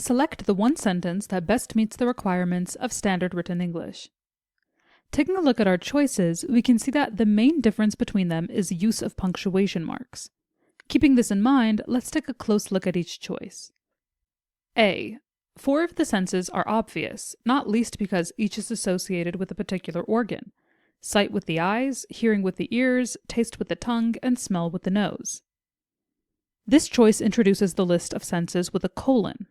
Select the one sentence that best meets the requirements of standard written English. Taking a look at our choices, we can see that the main difference between them is use of punctuation marks. Keeping this in mind, let's take a close look at each choice. A. 4 of the senses are obvious, not least because each is associated with a particular organ: sight with the eyes, hearing with the ears, taste with the tongue, and smell with the nose. This choice introduces the list of senses with a colon.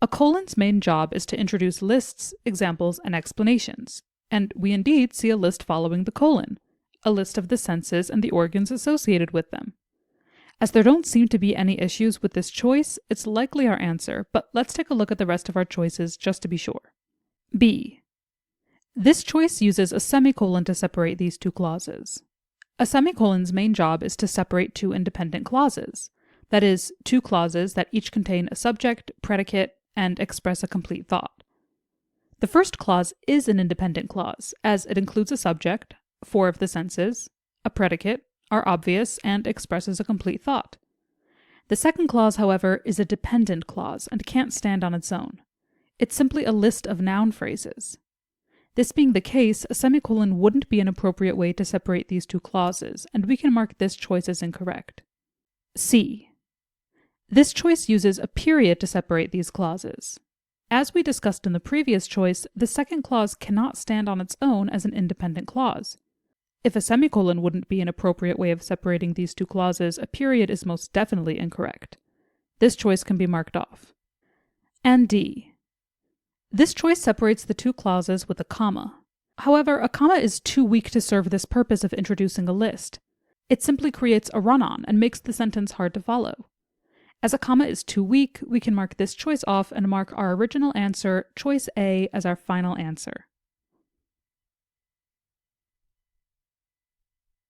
A colon's main job is to introduce lists, examples, and explanations, and we indeed see a list following the colon, a list of the senses and the organs associated with them. As there don't seem to be any issues with this choice, it's likely our answer, but let's take a look at the rest of our choices just to be sure. B. This choice uses a semicolon to separate these two clauses. A semicolon's main job is to separate two independent clauses, that is, two clauses that each contain a subject, predicate, and express a complete thought. The first clause is an independent clause, as it includes a subject, 4 of the senses, a predicate, are obvious, and expresses a complete thought. The second clause, however, is a dependent clause and can't stand on its own. It's simply a list of noun phrases. This being the case, a semicolon wouldn't be an appropriate way to separate these two clauses, and we can mark this choice as incorrect. C. This choice uses a period to separate these clauses. As we discussed in the previous choice, the second clause cannot stand on its own as an independent clause. If a semicolon wouldn't be an appropriate way of separating these two clauses, a period is most definitely incorrect. This choice can be marked off. And D. This choice separates the two clauses with a comma. However, a comma is too weak to serve this purpose of introducing a list. It simply creates a run-on and makes the sentence hard to follow. As a comma is too weak, we can mark this choice off and mark our original answer, choice A, as our final answer.